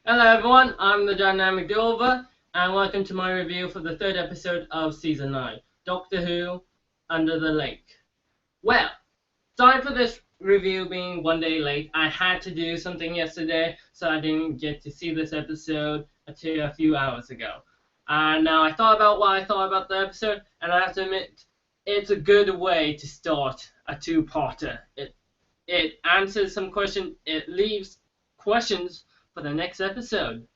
Hello everyone, I'm the Dynamic Dover, and welcome to my review for the third episode of Season 9, Doctor Who, Under the Lake. Well, sorry for this review being one day late. I had to do something yesterday, so I didn't get to see this episode until a few hours ago. And now I thought about what I thought about the episode, and I have to admit, it's a good way to start a two-parter. It answers some questions, it leaves questions for the next episode.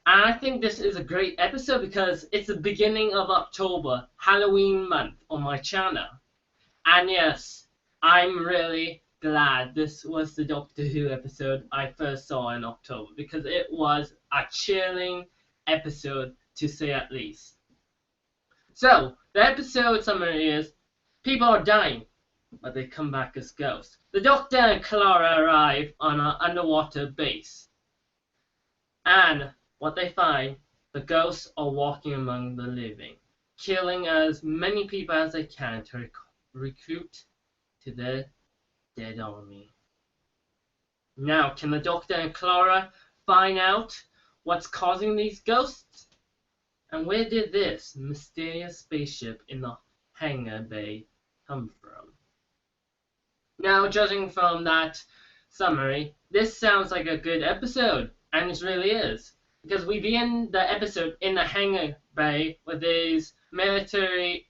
And I think this is a great episode because it's the beginning of October, Halloween month on my channel. And yes, I'm really glad this was the Doctor Who episode I first saw in October because it was a chilling episode to say at least. So, the episode summary is people are dying, but they come back as ghosts. The Doctor and Clara arrive on an underwater base. And what they find, the ghosts are walking among the living, killing as many people as they can to recruit to their dead army. Now, can the Doctor and Clara find out what's causing these ghosts? And where did this mysterious spaceship in the hangar bay come from? Now, judging from that summary, this sounds like a good episode, and it really is. Because we begin the episode in the hangar bay with this military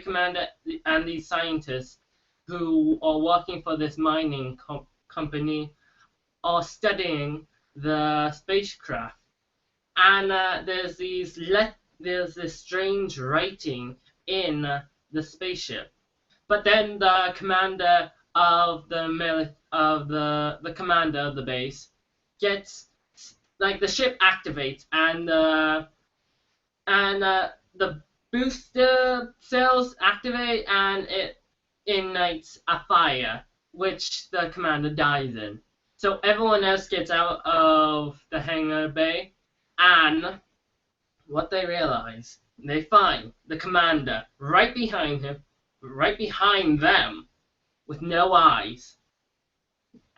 commander and these scientists who are working for this mining company are studying the spacecraft. And there's this strange writing in the spaceship. But then the commander of the commander of the base gets the ship activates and the booster cells activate and it ignites a fire which the commander dies in. So everyone else gets out of the hangar bay, and what they realize, they find the commander right behind them, with no eyes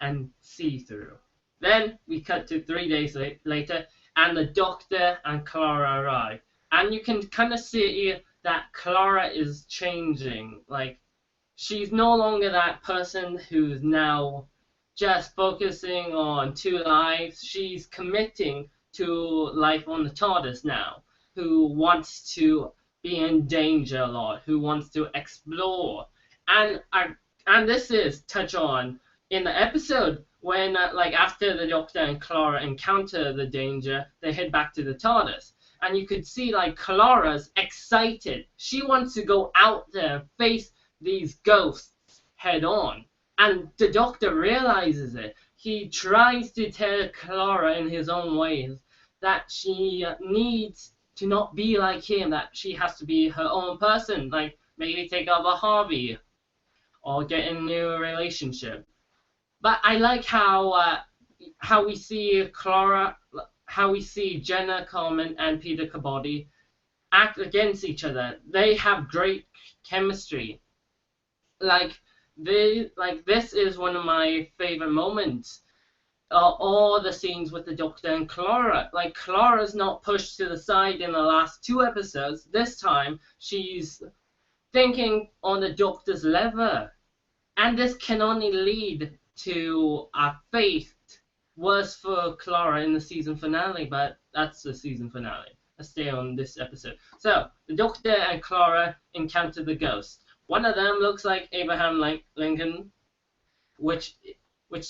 and see-through. Then we cut to 3 days later, and the Doctor and Clara arrive. And you can kind of see that Clara is changing. Like, she's no longer that person who's now just focusing on two lives. She's committing to life on the TARDIS now, who wants to be in danger a lot, who wants to explore. And this is touched on in the episode when, after the Doctor and Clara encounter the danger, they head back to the TARDIS. And you could see, Clara's excited. She wants to go out there and face these ghosts head on. And the Doctor realizes it. He tries to tell Clara in his own ways that she needs to not be like him, that she has to be her own person, like maybe take up a hobby or get in a new relationship. But I like how we see Jenna Coleman and Peter Capaldi act against each other. They have great chemistry. This is one of my favorite moments. All the scenes with the Doctor and Clara. Clara's not pushed to the side in the last two episodes. This time, she's thinking on the Doctor's level. And this can only lead to a fate worse for Clara in the season finale, but that's the season finale. Let's stay on this episode. So, the Doctor and Clara encounter the ghost. One of them looks like Abraham Lincoln, which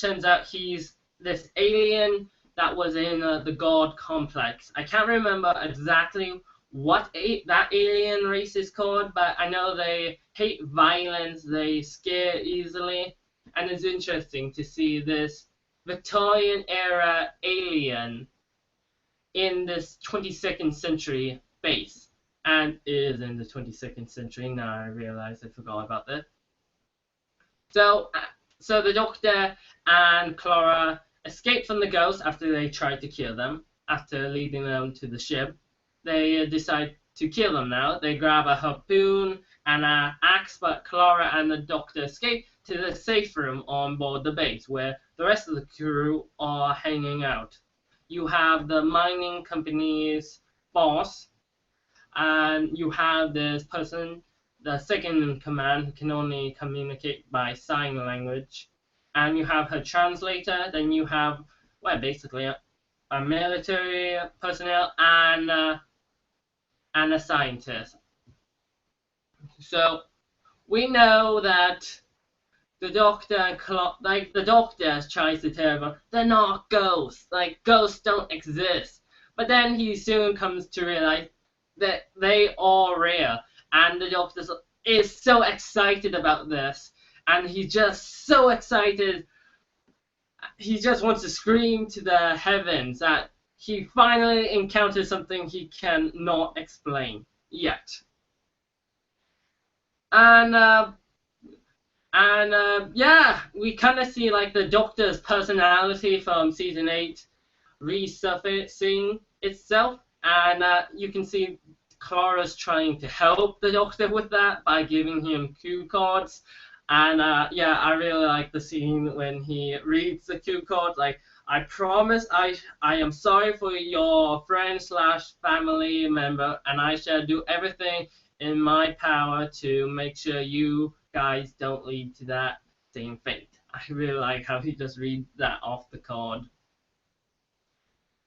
turns out he's this alien that was in the God complex. I can't remember exactly what that alien race is called, but I know they hate violence, they scare easily, and it's interesting to see this Victorian era alien in this 22nd century base. And it is in the 22nd century, now I realize I forgot about that. So the Doctor and Clara escape from the ghosts after they tried to kill them, after leading them to the ship. They decide to kill them now. They grab a harpoon and an axe, but Clara and the Doctor escape to the safe room on board the base, where the rest of the crew are hanging out. you have the mining company's boss, and you have this person, the second in command, who can only communicate by sign language, and you have her translator. Then you have, well, basically a military personnel and a scientist. So we know that the Doctor, like the Doctor tries to tell them they're not ghosts, like ghosts don't exist. But then he soon comes to realize that they are real, and the Doctor is so excited about this, and he's just so excited. He just wants to scream to the heavens that he finally encounters something he cannot explain yet. And yeah, we kind of see like the Doctor's personality from season 8 resurfacing itself, and you can see Clara's trying to help the Doctor with that by giving him cue cards. And yeah, I really like the scene when he reads the cue card, like, I promise I am sorry for your friend / family member, and I shall do everything in my power to make sure you guys don't lead to that same fate. I really like how he just reads that off the card.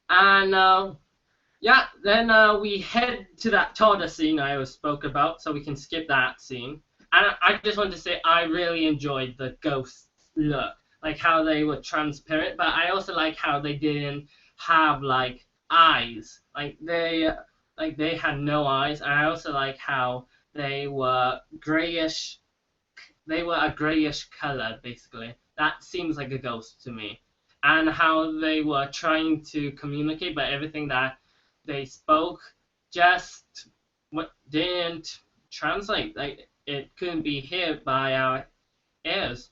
And yeah, then we head to that TARDIS scene I spoke about, so we can skip that scene. And I just want to say I really enjoyed the ghosts look, like how they were transparent, but I also like how they didn't have like eyes, like they had no eyes. And I also like how they were grayish. They were a grayish color, basically. That seems like a ghost to me. And how they were trying to communicate, but everything that they spoke just didn't translate. Like, it couldn't be heard by our ears.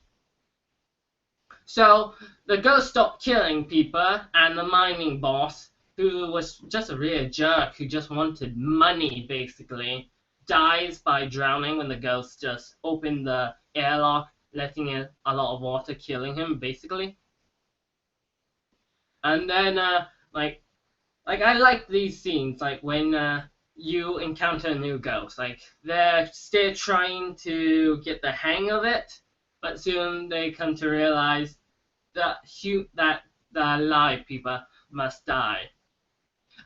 So the ghost stopped killing people, and the mining boss, who was just a real jerk, who just wanted money, basically, dies by drowning when the ghost just opened the airlock, letting in a lot of water, killing him, basically. And then, like I like these scenes, like when you encounter a new ghost, like they're still trying to get the hang of it, but soon they come to realize that the alive people must die.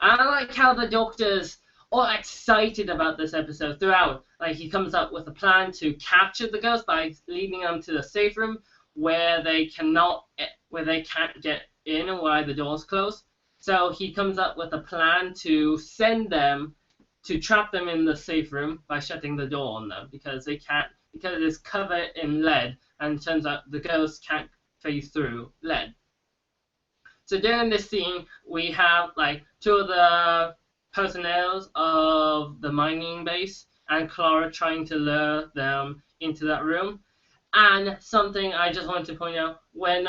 And I like how the Doctor's all excited about this episode throughout. Like, he comes up with a plan to capture the ghost by leading them to the safe room where they can't get in and why the door's closed. So he comes up with a plan to send them, to trap them in the safe room by shutting the door on them, because it's covered in lead, and it turns out the ghost can't phase through lead. So during this scene, we have like two of the personnel of the mining base and Clara trying to lure them into that room. And something I just want to point out, when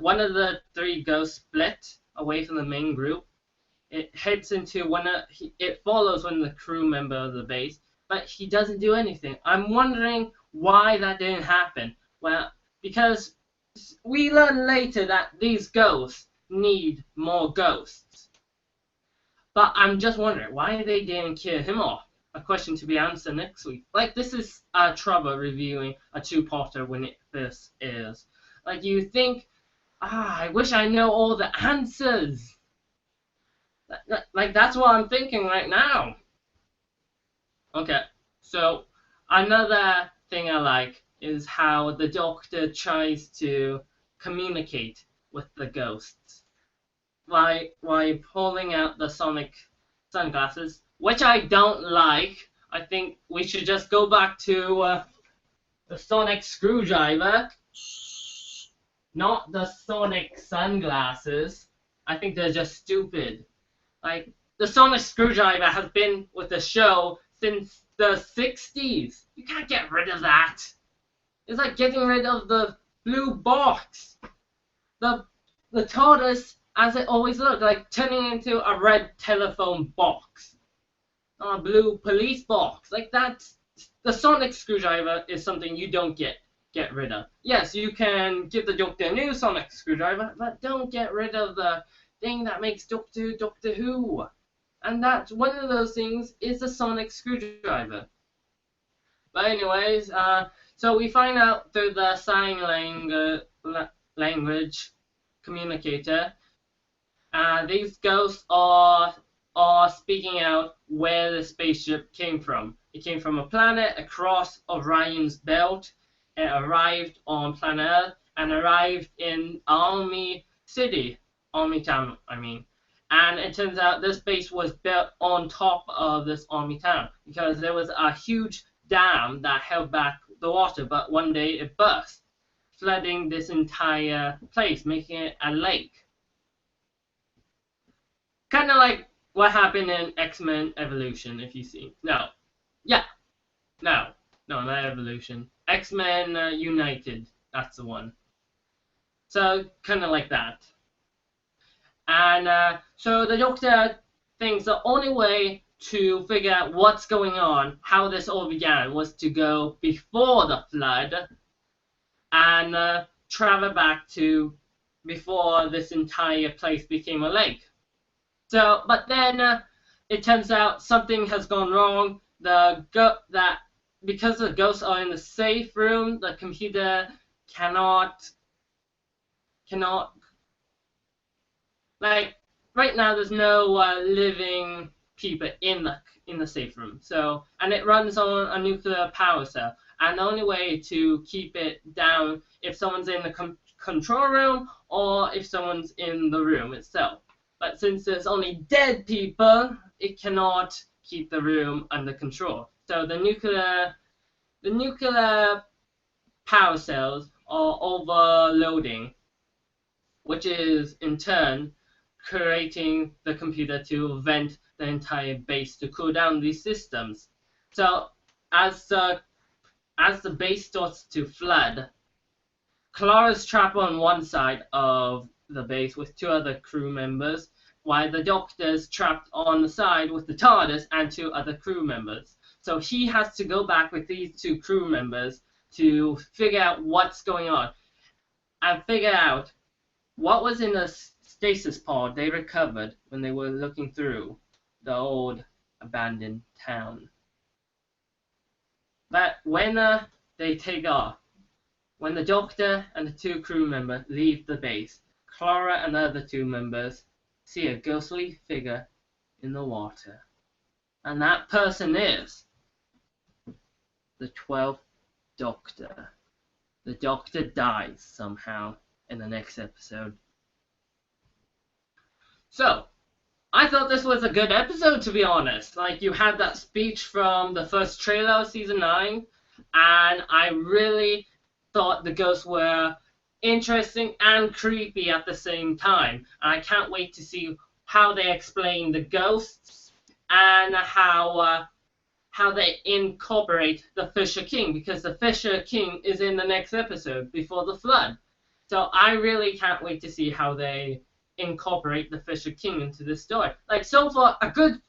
one of the three ghosts split away from the main group, it heads into it follows one of the crew member of the base, but he doesn't do anything. I'm wondering why that didn't happen. Well, because we learn later that these ghosts need more ghosts. But I'm just wondering why they didn't kill him off. A question to be answered next week. Like, this is trouble reviewing a two-parter when it first airs. Like, you think, I wish I know all the answers. Like, that's what I'm thinking right now. Okay, so another thing I like is how the Doctor tries to communicate with the ghosts by pulling out the sonic sunglasses, which I don't like. I think we should just go back to the sonic screwdriver, not the sonic sunglasses. I think they're just stupid. Like, the sonic screwdriver has been with the show since the 60s. You can't get rid of that. It's like getting rid of the blue box. The TARDIS, as it always looked, like turning into a red telephone box. A blue police box. Like, that's... The sonic screwdriver is something you don't get rid of. Yes, you can give the Doctor a new sonic screwdriver, but don't get rid of the thing that makes Doctor Who. And that one of those things is the sonic screwdriver. But anyways, so we find out through the sign language communicator, these ghosts are speaking out where the spaceship came from. It came from a planet across Orion's belt. It arrived on planet Earth and arrived in Army Town, I mean. And it turns out this base was built on top of this Army Town because there was a huge dam that held back the water, but one day it burst, flooding this entire place, making it a lake. Kind of like what happened in X-Men Evolution, if you see. No, not Evolution. X-Men United, that's the one. So, kind of like that. And so the Doctor thinks the only way to figure out what's going on, how this all began, was to go before the flood and travel back to before this entire place became a lake. So, but then it turns out something has gone wrong. Because the ghosts are in the safe room, the computer cannot like right now. There's no living people in the safe room. So, and it runs on a nuclear power cell. And the only way to keep it down if someone's in the control room or if someone's in the room itself. But since there's only dead people, it cannot keep the room under control. So the nuclear power cells are overloading, which is in turn creating the computer to vent the entire base to cool down these systems. So as the base starts to flood, Clara's trapped on one side of the base with 2 other crew members, while the Doctor's trapped on the side with the TARDIS and 2 other crew members. So he has to go back with these 2 crew members to figure out what's going on and figure out what was in the stasis pod they recovered when they were looking through the old abandoned town. But when they take off, when the Doctor and the 2 crew members leave the base, Clara and the other 2 members see a ghostly figure in the water. And that person is the 12th Doctor. The Doctor dies somehow in the next episode. So, I thought this was a good episode, to be honest. Like, you had that speech from the first trailer of Season 9, and I really thought the ghosts were interesting and creepy at the same time. And I can't wait to see how they explain the ghosts and how they incorporate the Fisher King, because the Fisher King is in the next episode before the flood. So I really can't wait to see how they incorporate the Fisher King into this story. Like, so far, a good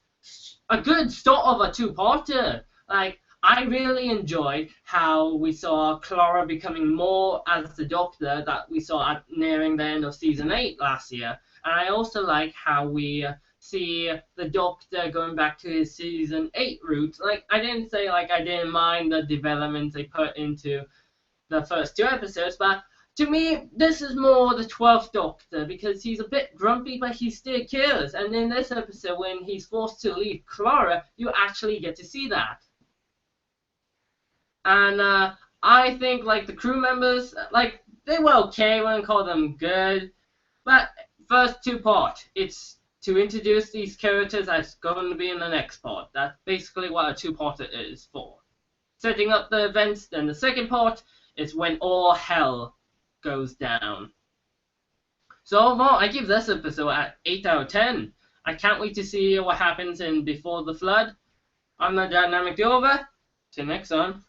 start of a 2-parter. Like, I really enjoyed how we saw Clara becoming more as the Doctor that we saw at nearing the end of Season 8 last year. And I also like how we see the Doctor going back to his Season 8 roots. Like, I didn't say, like, I didn't mind the developments they put into the first 2 episodes, but to me, this is more the 12th Doctor, because he's a bit grumpy, but he still cares. And in this episode, when he's forced to leave Clara, you actually get to see that. And I think, like, the crew members, like, they were okay. I wouldn't call them good. But first 2-part, it's to introduce these characters that's going to be in the next part. That's basically what a 2-parter is for. Setting up the events, then the second part is when all hell goes down. So overall, I give this episode an 8 out of 10. I can't wait to see what happens in Before the Flood. I'm the Dynamic Dover. Till next time.